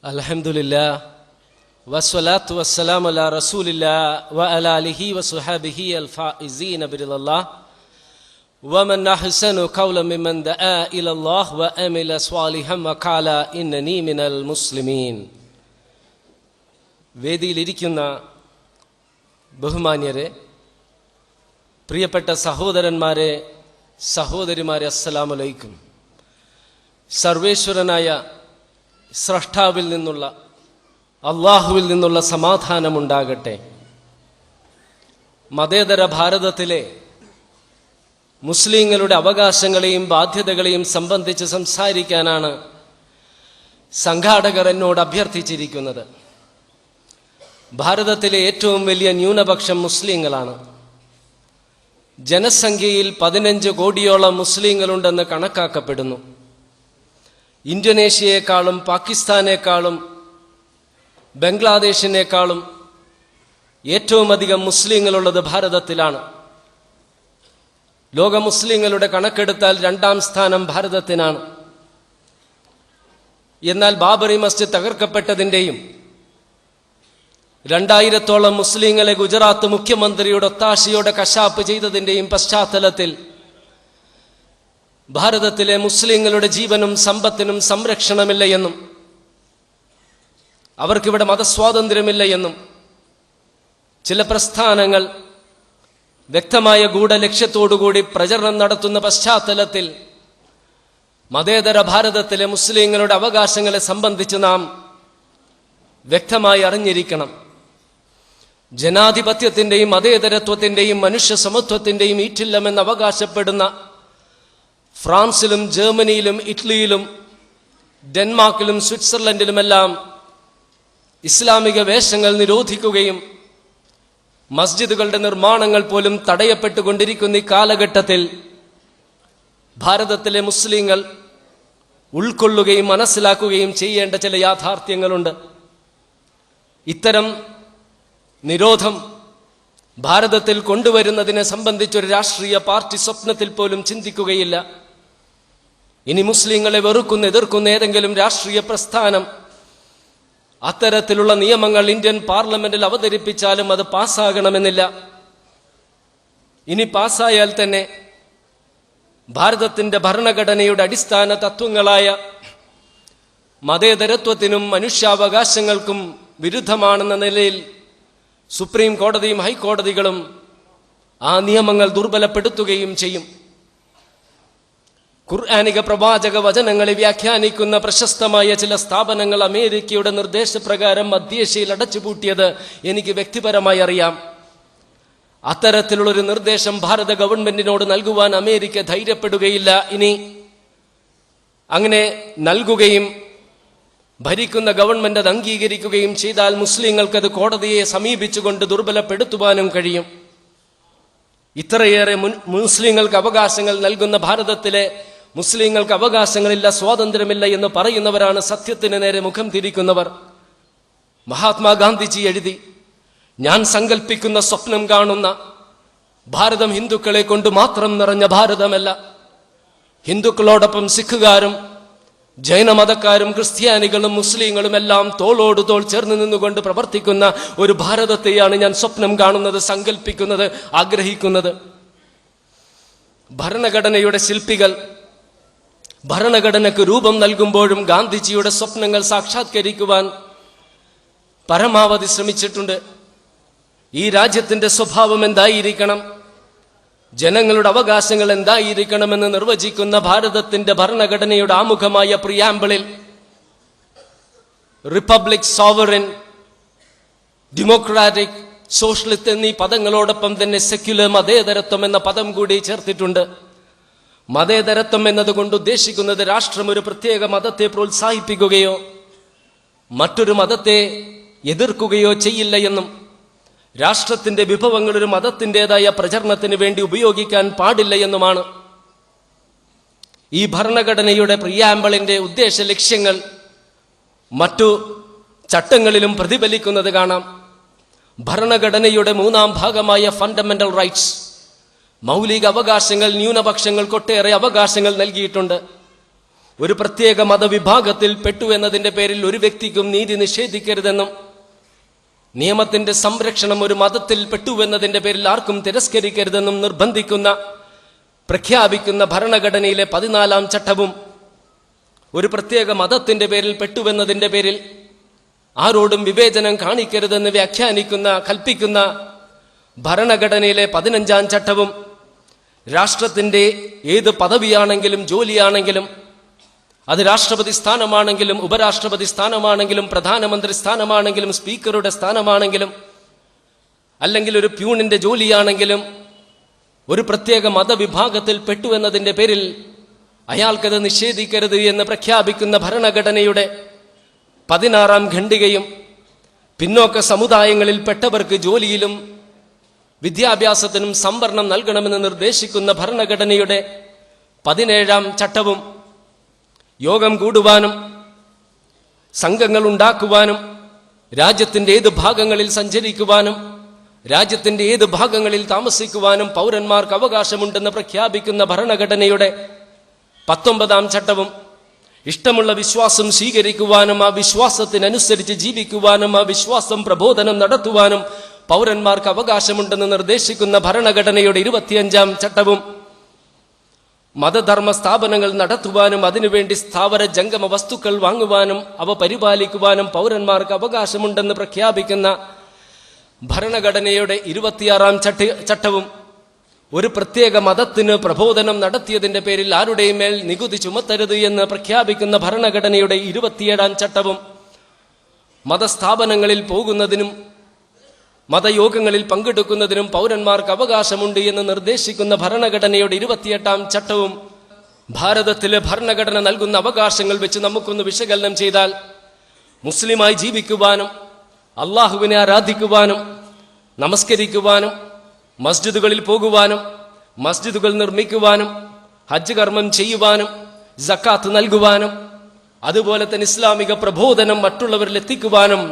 Alhamdulillah, wassalatu wassalamu ala rasulillah wa ala alihi wa suhabihi al-faizina biridallah wa man ahsanu qawlan mimman da'a ila Allah wa amila salihan wa qala innani minal muslimin. വേദിയിലിരിക്കുന്ന ബഹുമാന്യരെ, പ്രിയപ്പെട്ട സഹോദരന്മാരെ, സഹോദരിമാരെ, അസ്സലാമു അലൈക്കും. സർവേശ്വരനായ സ്രഷ്ടാവിൽ നിന്നുള്ള അള്ളാഹുവിൽ നിന്നുള്ള സമാധാനമുണ്ടാകട്ടെ. മതേതര ഭാരതത്തിലെ മുസ്ലിങ്ങളുടെ അവകാശങ്ങളെയും ബാധ്യതകളെയും സംബന്ധിച്ച് സംസാരിക്കാനാണ് സംഘാടകർ എന്നോട് അഭ്യർത്ഥിച്ചിരിക്കുന്നത്. ഭാരതത്തിലെ ഏറ്റവും വലിയ ന്യൂനപക്ഷം മുസ്ലിങ്ങളാണ്. ജനസംഖ്യയിൽ 15 കോടിയോളം മുസ്ലിങ്ങളുണ്ടെന്ന് കണക്കാക്കപ്പെടുന്നു. ഇന്തോനേഷ്യയെക്കാളും പാകിസ്ഥാനേക്കാളും ബംഗ്ലാദേശിനേക്കാളും ഏറ്റവും അധികം മുസ്ലിങ്ങളുള്ളത് ഭാരതത്തിലാണ്. ലോക മുസ്ലിങ്ങളുടെ കണക്കെടുത്താൽ 2ാം സ്ഥാനം ഭാരതത്തിനാണ്. എന്നാൽ ബാബറി മസ്ജിദ് തകർക്കപ്പെട്ടതിൻ്റെയും 2000-ഓളം മുസ്ലിങ്ങളെ ഗുജറാത്ത് മുഖ്യമന്ത്രിയുടെ ഒത്താശയോടെ കശാപ്പ് ചെയ്തതിൻ്റെയും പശ്ചാത്തലത്തിൽ ഭാരതത്തിലെ മുസ്ലിങ്ങളുടെ ജീവനും സമ്പത്തിനും സംരക്ഷണമില്ല എന്നും അവർക്കിവിടെ മതസ്വാതന്ത്ര്യമില്ല എന്നും ചില പ്രസ്ഥാനങ്ങൾ വ്യക്തമായ ഗൂഢലക്ഷ്യത്തോടുകൂടി പ്രചരണം നടത്തുന്ന പശ്ചാത്തലത്തിൽ മതേതര ഭാരതത്തിലെ മുസ്ലിങ്ങളുടെ അവകാശങ്ങളെ സംബന്ധിച്ച് നാം വ്യക്തമായി അറിഞ്ഞിരിക്കണം. ജനാധിപത്യത്തിൻ്റെയും മതേതരത്വത്തിൻ്റെയും മനുഷ്യ സമത്വത്തിൻ്റെയും ഈറ്റില്ലമെന്ന് അവകാശപ്പെടുന്ന ഫ്രാൻസിലും ജർമ്മനിയിലും ഇറ്റലിയിലും ഡെൻമാർക്കിലും സ്വിറ്റ്സർലൻഡിലുമെല്ലാം ഇസ്ലാമിക വേഷങ്ങൾ നിരോധിക്കുകയും മസ്ജിദുകളുടെ നിർമ്മാണങ്ങൾ പോലും തടയപ്പെട്ടുകൊണ്ടിരിക്കുന്ന ഈ കാലഘട്ടത്തിൽ ഭാരതത്തിലെ മുസ്ലിങ്ങൾ ഉൾക്കൊള്ളുകയും മനസ്സിലാക്കുകയും ചെയ്യേണ്ട ചില യാഥാർത്ഥ്യങ്ങളുണ്ട്. ഇത്തരം നിരോധം ഭാരതത്തിൽ കൊണ്ടുവരുന്നതിനെ സംബന്ധിച്ചൊരു രാഷ്ട്രീയ പാർട്ടി സ്വപ്നത്തിൽ പോലും ചിന്തിക്കുകയില്ല. ഇനി മുസ്ലിങ്ങളെ വെറുക്കുന്ന എതിർക്കുന്ന ഏതെങ്കിലും രാഷ്ട്രീയ പ്രസ്ഥാനം അത്തരത്തിലുള്ള നിയമങ്ങൾ ഇന്ത്യൻ പാർലമെന്റിൽ അവതരിപ്പിച്ചാലും അത് പാസ്സാകണമെന്നില്ല. ഇനി പാസ്സായാൽ തന്നെ ഭാരതത്തിന്റെ ഭരണഘടനയുടെ അടിസ്ഥാന തത്വങ്ങളായ മതേതരത്വത്തിനും മനുഷ്യാവകാശങ്ങൾക്കും വിരുദ്ധമാണെന്ന നിലയിൽ സുപ്രീം കോടതിയും ഹൈക്കോടതികളും ആ നിയമങ്ങൾ ദുർബലപ്പെടുത്തുകയും ചെയ്യും. ഖുർആനിക പ്രവാചക വചനങ്ങളെ വ്യാഖ്യാനിക്കുന്ന പ്രശസ്തമായ ചില സ്ഥാപനങ്ങൾ അമേരിക്കയുടെ നിർദ്ദേശപ്രകാരം മധ്യേഷ്യയിൽ അടച്ചുപൂട്ടിയത് എനിക്ക് വ്യക്തിപരമായി അറിയാം. അത്തരത്തിലുള്ളൊരു നിർദ്ദേശം ഭാരത ഗവൺമെന്റിനോട് നൽകുവാൻ അമേരിക്ക ധൈര്യപ്പെടുകയില്ല. ഇനി അങ്ങനെ നൽകുകയും ഭരിക്കുന്ന ഗവൺമെന്റ് അത് അംഗീകരിക്കുകയും ചെയ്താൽ മുസ്ലിങ്ങൾക്കത് കോടതിയെ സമീപിച്ചുകൊണ്ട് ദുർബലപ്പെടുത്തുവാനും കഴിയും. ഇത്രയേറെ മുസ്ലിങ്ങൾക്ക് അവകാശങ്ങൾ നൽകുന്ന ഭാരതത്തിലെ മുസ്ലിങ്ങൾക്ക് അവകാശങ്ങളില്ല, സ്വാതന്ത്ര്യമില്ല എന്ന് പറയുന്നവരാണ് സത്യത്തിന് നേരെ മുഖം തിരിക്കുന്നവർ. മഹാത്മാഗാന്ധിജി എഴുതി, ഞാൻ സങ്കല്പിക്കുന്ന സ്വപ്നം കാണുന്ന ഭാരതം ഹിന്ദുക്കളെ കൊണ്ട് മാത്രം നിറഞ്ഞ ഭാരതമല്ല, ഹിന്ദുക്കളോടൊപ്പം സിഖുകാരും ജൈനമതക്കാരും ക്രിസ്ത്യാനികളും മുസ്ലിങ്ങളും എല്ലാം തോളോട് തോൾ ചേർന്ന് നിന്നുകൊണ്ട് പ്രവർത്തിക്കുന്ന ഒരു ഭാരതത്തെയാണ് ഞാൻ സ്വപ്നം കാണുന്നത്, സങ്കല്പിക്കുന്നത്, ആഗ്രഹിക്കുന്നത്. ഭരണഘടനയുടെ ശില്പികൾ ഭരണഘടനയ്ക്ക് രൂപം നൽകുമ്പോഴും ഗാന്ധിജിയുടെ സ്വപ്നങ്ങൾ സാക്ഷാത്കരിക്കുവാൻ പരമാവധി ശ്രമിച്ചിട്ടുണ്ട്. ഈ രാജ്യത്തിന്റെ സ്വഭാവം എന്തായിരിക്കണം, ജനങ്ങളുടെ അവകാശങ്ങൾ എന്തായിരിക്കണമെന്ന് നിർവചിക്കുന്ന ഭാരതത്തിന്റെ ഭരണഘടനയുടെ ആമുഖമായ പ്രിയാമ്പിളിൽ റിപ്പബ്ലിക്, സോവറിൻ, ഡെമോക്രാറ്റിക്, സോഷ്യലിസ്റ്റ് എന്നീ പദങ്ങളോടൊപ്പം തന്നെ സെക്യുലർ, മതേതരത്വം എന്ന പദം കൂടി ചേർത്തിട്ടുണ്ട്. മതേതരത്വം എന്നതുകൊണ്ട് ഉദ്ദേശിക്കുന്നത് രാഷ്ട്രം ഒരു പ്രത്യേക മതത്തെ പ്രോത്സാഹിപ്പിക്കുകയോ മറ്റൊരു മതത്തെ എതിർക്കുകയോ ചെയ്യില്ല എന്നും രാഷ്ട്രത്തിന്റെ വിഭവങ്ങൾ ഒരു മതത്തിൻ്റെതായ പ്രചരണത്തിന് വേണ്ടി ഉപയോഗിക്കാൻ പാടില്ല എന്നുമാണ്. ഈ ഭരണഘടനയുടെ പ്രിയാമ്പിളിന്റെ ഉദ്ദേശ ലക്ഷ്യങ്ങൾ മറ്റു ചട്ടങ്ങളിലും പ്രതിഫലിക്കുന്നത് കാണാം. ഭരണഘടനയുടെ 3ാം ഭാഗമായ ഫണ്ടമെന്റൽ റൈറ്റ്സ്, മൗലിക അവകാശങ്ങൾ, ന്യൂനപക്ഷങ്ങൾക്ക് ഒട്ടേറെ അവകാശങ്ങൾ നൽകിയിട്ടുണ്ട്. ഒരു പ്രത്യേക മതവിഭാഗത്തിൽ പെട്ടു എന്നതിന്റെ പേരിൽ ഒരു വ്യക്തിക്കും നീതി നിഷേധിക്കരുതെന്നും നിയമത്തിന്റെ സംരക്ഷണം ഒരു മതത്തിൽ പെട്ടുവെന്നതിന്റെ പേരിൽ ആർക്കും തിരസ്കരിക്കരുതെന്നും പ്രഖ്യാപിക്കുന്ന ഭരണഘടനയിലെ 14-ാം ചട്ടവും ഒരു പ്രത്യേക മതത്തിന്റെ പേരിൽ പെട്ടുവെന്നതിന്റെ പേരിൽ ആരോടും വിവേചനം കാണിക്കരുതെന്ന് കൽപ്പിക്കുന്ന ഭരണഘടനയിലെ 15-ാം ചട്ടവും രാഷ്ട്രത്തിന്റെ ഏത് പദവിയാണെങ്കിലും ജോലിയാണെങ്കിലും അത് രാഷ്ട്രപതി സ്ഥാനമാണെങ്കിലും ഉപരാഷ്ട്രപതി സ്ഥാനമാണെങ്കിലും പ്രധാനമന്ത്രി സ്ഥാനമാണെങ്കിലും സ്പീക്കറുടെ സ്ഥാനമാണെങ്കിലും അല്ലെങ്കിൽ ഒരു പ്യൂണിന്റെ ജോലിയാണെങ്കിലും ഒരു പ്രത്യേക മതവിഭാഗത്തിൽ പെട്ടു എന്നതിന്റെ പേരിൽ അയാൾക്കത് നിഷേധിക്കരുത് എന്ന് പ്രഖ്യാപിക്കുന്ന ഭരണഘടനയുടെ 16-ാം ഖണ്ഡികയും പിന്നോക്ക സമുദായങ്ങളിൽ പെട്ടവർക്ക് ജോലിയിലും വിദ്യാഭ്യാസത്തിനും സംവരണം നൽകണമെന്ന് നിർദ്ദേശിക്കുന്ന ഭരണഘടനയുടെ 17-ാം ചട്ടവും യോഗം കൂടുവാനും സംഘങ്ങൾ ഉണ്ടാക്കുവാനും രാജ്യത്തിന്റെ ഏത് ഭാഗങ്ങളിൽ സഞ്ചരിക്കുവാനും രാജ്യത്തിന്റെ ഏത് ഭാഗങ്ങളിൽ താമസിക്കുവാനും പൗരന്മാർക്ക് അവകാശമുണ്ടെന്ന് പ്രഖ്യാപിക്കുന്ന ഭരണഘടനയുടെ 19-ാം ചട്ടവും ഇഷ്ടമുള്ള വിശ്വാസം സ്വീകരിക്കുവാനും ആ വിശ്വാസത്തിനനുസരിച്ച് ജീവിക്കുവാനും ആ വിശ്വാസം പ്രബോധനം നടത്തുവാനും പൗരന്മാർക്ക് അവകാശമുണ്ടെന്ന് നിർദ്ദേശിക്കുന്ന ഭരണഘടനയുടെ 25-ാം ചട്ടവും മതധർമ്മ സ്ഥാപനങ്ങൾ നടത്തുവാനും അതിനുവേണ്ടി സ്ഥാവര ജംഗമ വസ്തുക്കൾ വാങ്ങുവാനും അവ പരിപാലിക്കുവാനും പൗരന്മാർക്ക് അവകാശമുണ്ടെന്ന് പ്രഖ്യാപിക്കുന്ന ഭരണഘടനയുടെ 26-ാം ചട്ടവും ഒരു പ്രത്യേക മതത്തിന് പ്രബോധനം നടത്തിയതിന്റെ പേരിൽ ആരുടെയും മേൽ നികുതി ചുമത്തരുത് എന്ന് പ്രഖ്യാപിക്കുന്ന ഭരണഘടനയുടെ 27-ാം ചട്ടവും മതസ്ഥാപനങ്ങളിൽ പോകുന്നതിനും മതയോഗങ്ങളിൽ പങ്കെടുക്കുന്നതിനും പൗരന്മാർക്ക് അവകാശമുണ്ട് എന്ന് നിർദ്ദേശിക്കുന്ന ഭരണഘടനയുടെ 28-ാം ചട്ടവും ഭാരതത്തിലെ ഭരണഘടന നൽകുന്ന അവകാശങ്ങൾ വെച്ച് നമുക്കൊന്ന് വിശകലനം ചെയ്താൽ മുസ്ലിമായി ജീവിക്കുവാനും അള്ളാഹുവിനെ ആരാധിക്കുവാനും നമസ്കരിക്കുവാനും മസ്ജിദുകളിൽ പോകുവാനും മസ്ജിദുകൾ നിർമ്മിക്കുവാനും ഹജ്ജ് കർമ്മം ചെയ്യുവാനും സക്കാത്ത് നൽകുവാനും അതുപോലെ തന്നെ ഇസ്ലാമിക പ്രബോധനം മറ്റുള്ളവരിൽ എത്തിക്കുവാനും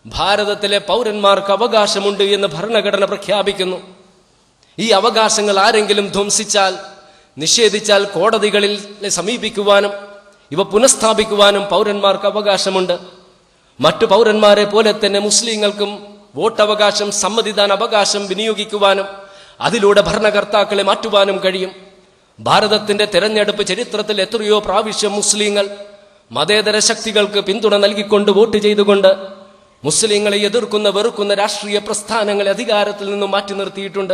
ഭാരതത്തിലെ പൗരന്മാർക്ക് അവകാശമുണ്ട് എന്ന് ഭരണഘടന പ്രഖ്യാപിക്കുന്നു. ഈ അവകാശങ്ങൾ ആരെങ്കിലും ധ്വംസിച്ചാൽ നിഷേധിച്ചാൽ കോടതികളിൽ സമീപിക്കുവാനും ഇവ പുനഃസ്ഥാപിക്കുവാനും പൗരന്മാർക്ക് അവകാശമുണ്ട്. മറ്റു പൗരന്മാരെ പോലെ തന്നെ മുസ്ലിങ്ങൾക്കും വോട്ടവകാശം സമ്മതിദാന അവകാശം വിനിയോഗിക്കുവാനും അതിലൂടെ ഭരണകർത്താക്കളെ മാറ്റുവാനും കഴിയും. ഭാരതത്തിന്റെ തെരഞ്ഞെടുപ്പ് ചരിത്രത്തിൽ എത്രയോ പ്രാവശ്യം മുസ്ലിങ്ങൾ മതേതര ശക്തികൾക്ക് പിന്തുണ നൽകിക്കൊണ്ട് വോട്ട് ചെയ്തുകൊണ്ട് മുസ്ലിങ്ങളെ എതിർക്കുന്ന വെറുക്കുന്ന രാഷ്ട്രീയ പ്രസ്ഥാനങ്ങളെ അധികാരത്തിൽ നിന്നും മാറ്റി നിർത്തിയിട്ടുണ്ട്.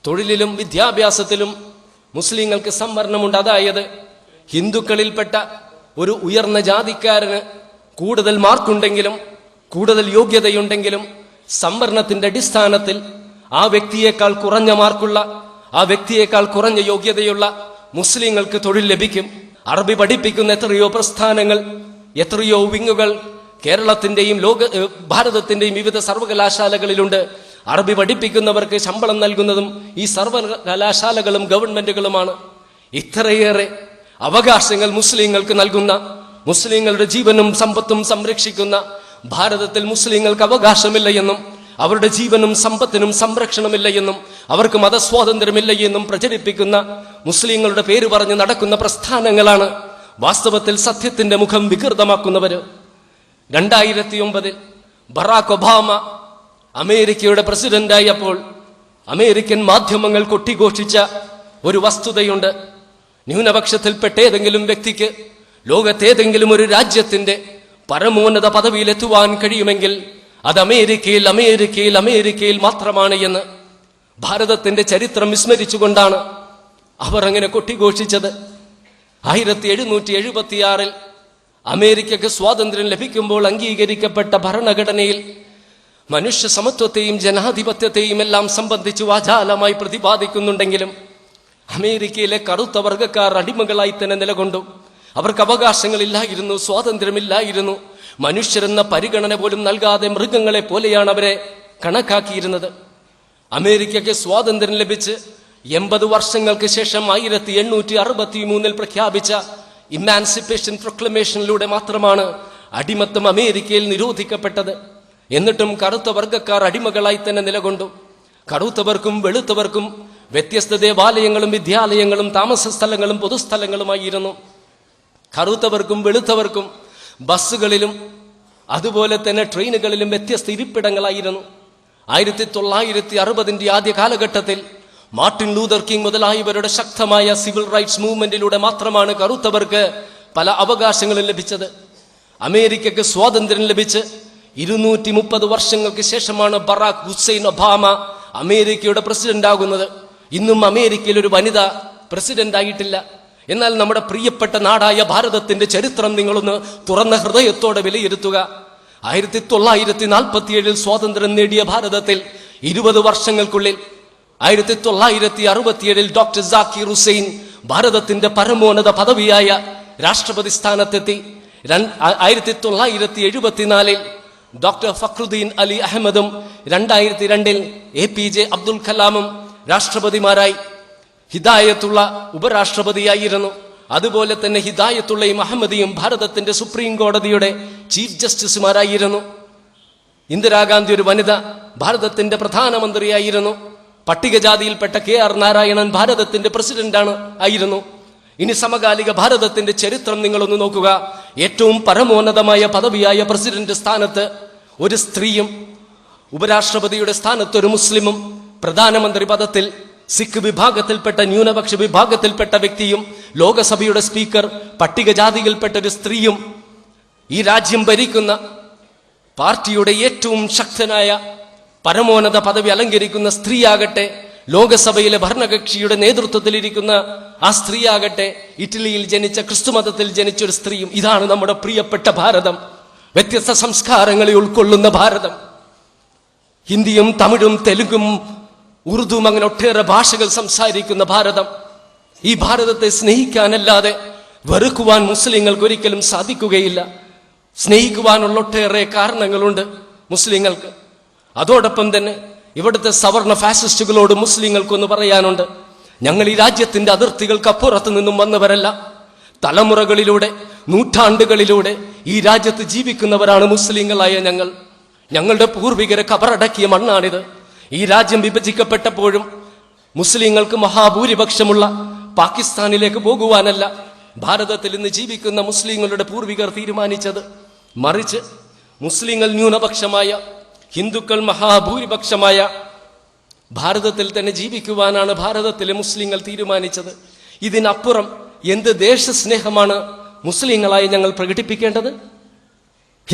തൊഴിലിലും വിദ്യാഭ്യാസത്തിലും മുസ്ലിങ്ങൾക്ക് സംവരണമുണ്ട്. അതായത് ഹിന്ദുക്കളിൽപ്പെട്ട ഒരു ഉയർന്ന ജാതിക്കാരന് കൂടുതൽ മാർക്കുണ്ടെങ്കിലും കൂടുതൽ യോഗ്യതയുണ്ടെങ്കിലും സംവരണത്തിന്റെ അടിസ്ഥാനത്തിൽ ആ വ്യക്തിയേക്കാൾ കുറഞ്ഞ മാർക്കുള്ള ആ വ്യക്തിയേക്കാൾ കുറഞ്ഞ യോഗ്യതയുള്ള മുസ്ലിങ്ങൾക്ക് തൊഴിൽ ലഭിക്കും. അറബി പഠിപ്പിക്കുന്ന എത്രയോ പ്രസ്ഥാനങ്ങൾ എത്രയോ വിങ്ങുകൾ കേരളത്തിന്റെയും ഭാരതത്തിന്റെയും വിവിധ സർവകലാശാലകളിലുണ്ട്. അറബി പഠിപ്പിക്കുന്നവർക്ക് ശമ്പളം നൽകുന്നതും ഈ സർവകലാശാലകളും ഗവൺമെന്റുകളുമാണ്. ഇത്രയേറെ അവകാശങ്ങൾ മുസ്ലിങ്ങൾക്ക് നൽകുന്ന, മുസ്ലിങ്ങളുടെ ജീവനും സമ്പത്തും സംരക്ഷിക്കുന്ന ഭാരതത്തിൽ മുസ്ലിങ്ങൾക്ക് അവകാശമില്ല എന്നും അവരുടെ ജീവനും സമ്പത്തിനും സംരക്ഷണമില്ല എന്നും അവർക്ക് മതസ്വാതന്ത്ര്യമില്ല എന്നും പ്രചരിപ്പിക്കുന്ന മുസ്ലിങ്ങളുടെ പേര് പറഞ്ഞ് നടക്കുന്ന പ്രസ്ഥാനങ്ങളാണ് വാസ്തവത്തിൽ സത്യത്തിന്റെ മുഖം വികൃതമാക്കുന്നവര്. 2009 ബറാക് ഒബാമ അമേരിക്കയുടെ പ്രസിഡന്റായപ്പോൾ അമേരിക്കൻ മാധ്യമങ്ങൾ കൊട്ടിഘോഷിച്ച ഒരു വസ്തുതയുണ്ട്. ന്യൂനപക്ഷത്തിൽപ്പെട്ട ഏതെങ്കിലും വ്യക്തിക്ക് ലോകത്തേതെങ്കിലും ഒരു രാജ്യത്തിന്റെ പരമോന്നത പദവിയിലെത്തുവാൻ കഴിയുമെങ്കിൽ അത് അമേരിക്കയിൽ അമേരിക്കയിൽ അമേരിക്കയിൽ മാത്രമാണ് എന്ന് ഭാരതത്തിന്റെ ചരിത്രം വിസ്മരിച്ചുകൊണ്ടാണ് അവർ അങ്ങനെ കൊട്ടിഘോഷിച്ചത്. 1776 അമേരിക്കയ്ക്ക് സ്വാതന്ത്ര്യം ലഭിക്കുമ്പോൾ അംഗീകരിക്കപ്പെട്ട ഭരണഘടനയിൽ മനുഷ്യ സമത്വത്തെയും ജനാധിപത്യത്തെയും എല്ലാം സംബന്ധിച്ച് വാചാലമായി പ്രതിപാദിക്കുന്നുണ്ടെങ്കിലും അമേരിക്കയിലെ കറുത്ത വർഗക്കാർ അടിമകളായി തന്നെ നിലകൊണ്ടു. അവർക്ക് അവകാശങ്ങളില്ലായിരുന്നു, സ്വാതന്ത്ര്യമില്ലായിരുന്നു. മനുഷ്യരെന്ന പരിഗണന പോലും നൽകാതെ മൃഗങ്ങളെ പോലെയാണ് അവരെ കണക്കാക്കിയിരുന്നത്. അമേരിക്കയ്ക്ക് സ്വാതന്ത്ര്യം ലഭിച്ച് 80 വർഷങ്ങൾക്ക് ശേഷം 1863 പ്രഖ്യാപിച്ച ഇമാൻസിപ്പേഷൻ പ്രൊക്ലമേഷനിലൂടെ മാത്രമാണ് അടിമത്തം അമേരിക്കയിൽ നിരോധിക്കപ്പെട്ടത്. എന്നിട്ടും കറുത്ത വർഗക്കാർ അടിമകളായി തന്നെ നിലകൊണ്ടു. കറുത്തവർക്കും വെളുത്തവർക്കും വ്യത്യസ്ത ദേവാലയങ്ങളും വിദ്യാലയങ്ങളും താമസ സ്ഥലങ്ങളും പൊതുസ്ഥലങ്ങളുമായിരുന്നു. കറുത്തവർക്കും വെളുത്തവർക്കും ബസ്സുകളിലും അതുപോലെ തന്നെ ട്രെയിനുകളിലും വ്യത്യസ്ത ഇരിപ്പിടങ്ങളായിരുന്നു. 1960 ആദ്യ കാലഘട്ടത്തിൽ മാർട്ടിൻ ലൂതർ കിങ് മുതലായവരുടെ ശക്തമായ സിവിൽ റൈറ്റ്സ് മൂവ്മെന്റിലൂടെ മാത്രമാണ് കറുത്തവർക്ക് പല അവകാശങ്ങളും ലഭിച്ചത്. അമേരിക്കയ്ക്ക് സ്വാതന്ത്ര്യം ലഭിച്ച് 230 വർഷങ്ങൾക്ക് ശേഷമാണ് ബറാക് ഹുസൈൻ ഒബാമ അമേരിക്കയുടെ പ്രസിഡന്റ് ആകുന്നത്. ഇന്നും അമേരിക്കയിൽ ഒരു വനിത പ്രസിഡന്റ് ആയിട്ടില്ല. എന്നാൽ നമ്മുടെ പ്രിയപ്പെട്ട നാടായ ഭാരതത്തിന്റെ ചരിത്രം നിങ്ങളൊന്ന് തുറന്ന ഹൃദയത്തോടെ വിലയിരുത്തുക. 1947 സ്വാതന്ത്ര്യം നേടിയ ഭാരതത്തിൽ 20 വർഷങ്ങൾക്കുള്ളിൽ 1967 ഡോക്ടർ സാക്കിർ ഹുസൈൻ ഭാരതത്തിന്റെ പരമോന്നത പദവിയായ രാഷ്ട്രപതി സ്ഥാനത്തെത്തി. 1974 ഡോക്ടർ ഫക്രുദ്ദീൻ അലി അഹമ്മദും 2002 APJ അബ്ദുൽ കലാമും രാഷ്ട്രപതിമാരായി. ഹിദായത്തുള്ള ഉപരാഷ്ട്രപതിയായിരുന്നു. അതുപോലെ തന്നെ ഹിദായത്തുള്ളയും അഹമ്മദിയും ഭാരതത്തിന്റെ സുപ്രീം കോടതിയുടെ ചീഫ് ജസ്റ്റിസുമാരായിരുന്നു. ഇന്ദിരാഗാന്ധി ഒരു വനിത ഭാരതത്തിന്റെ പ്രധാനമന്ത്രിയായിരുന്നു. പട്ടികജാതിയിൽപ്പെട്ട KR നാരായണൻ ഭാരതത്തിന്റെ പ്രസിഡന്റാണ് ആയിരുന്നു. ഇനി സമകാലിക ഭാരതത്തിന്റെ ചരിത്രം നിങ്ങളൊന്ന് നോക്കുക. ഏറ്റവും പരമോന്നതമായ പദവിയായ പ്രസിഡന്റ് സ്ഥാനത്ത് ഒരു സ്ത്രീയും, ഉപരാഷ്ട്രപതിയുടെ സ്ഥാനത്ത് ഒരു മുസ്ലിമും, പ്രധാനമന്ത്രി പദത്തിൽ സിഖ് വിഭാഗത്തിൽപ്പെട്ട ന്യൂനപക്ഷ വിഭാഗത്തിൽപ്പെട്ട വ്യക്തിയും, ലോകസഭയുടെ സ്പീക്കർ പട്ടികജാതിയിൽപ്പെട്ട ഒരു സ്ത്രീയും, ഈ രാജ്യം ഭരിക്കുന്ന പാർട്ടിയുടെ ഏറ്റവും ശക്തനായ പരമോന്നത പദവി അലങ്കരിക്കുന്ന സ്ത്രീയാകട്ടെ, ലോകസഭയിലെ ഭരണകക്ഷിയുടെ നേതൃത്വത്തിലിരിക്കുന്ന ആ സ്ത്രീയാകട്ടെ, ഇറ്റലിയിൽ ജനിച്ച ക്രിസ്തുമതത്തിൽ ജനിച്ച ഒരു സ്ത്രീയും. ഇതാണ് നമ്മുടെ പ്രിയപ്പെട്ട ഭാരതം. വ്യത്യസ്ത സംസ്കാരങ്ങളെ ഉൾക്കൊള്ളുന്ന ഭാരതം. ഹിന്ദിയും തമിഴും തെലുങ്കും ഉറുദുവും അങ്ങനെ ഒട്ടേറെ ഭാഷകൾ സംസാരിക്കുന്ന ഭാരതം. ഈ ഭാരതത്തെ സ്നേഹിക്കാനല്ലാതെ വെറുക്കുവാൻ മുസ്ലിങ്ങൾക്ക് ഒരിക്കലും സാധിക്കുകയില്ല. സ്നേഹിക്കുവാനുള്ള ഒട്ടേറെ കാരണങ്ങളുണ്ട് മുസ്ലിങ്ങൾക്ക്. അതോടൊപ്പം തന്നെ ഇവിടുത്തെ സവർണ ഫാസിസ്റ്റുകളോട് മുസ്ലിങ്ങൾക്കൊന്ന് പറയാനുണ്ട്. ഞങ്ങൾ ഈ രാജ്യത്തിന്റെ അതിർത്തികൾക്ക് അപ്പുറത്ത് നിന്നും വന്നവരല്ല. തലമുറകളിലൂടെ, നൂറ്റാണ്ടുകളിലൂടെ ഈ രാജ്യത്ത് ജീവിക്കുന്നവരാണ് മുസ്ലിങ്ങളായ ഞങ്ങൾ. ഞങ്ങളുടെ പൂർവികരെ കബറടക്കിയ മണ്ണാണിത്. ഈ രാജ്യം വിഭജിക്കപ്പെട്ടപ്പോഴും മുസ്ലിങ്ങൾക്ക് മഹാഭൂരിപക്ഷമുള്ള പാകിസ്ഥാനിലേക്ക് പോകുവാനല്ല ഭാരതത്തിൽ ഇന്ന് ജീവിക്കുന്ന മുസ്ലിങ്ങളുടെ പൂർവികർ തീരുമാനിച്ചത്. മറിച്ച് മുസ്ലിങ്ങൾ ന്യൂനപക്ഷമായ, ഹിന്ദുക്കൾ മഹാഭൂരിപക്ഷമായ ഭാരതത്തിൽ തന്നെ ജീവിക്കുവാനാണ് ഭാരതത്തിലെ മുസ്ലിങ്ങൾ തീരുമാനിച്ചത്. ഇതിനപ്പുറം എന്ത് ദേശസ്നേഹമാണ് മുസ്ലിങ്ങളായി ഞങ്ങൾ പ്രകടിപ്പിക്കേണ്ടത്?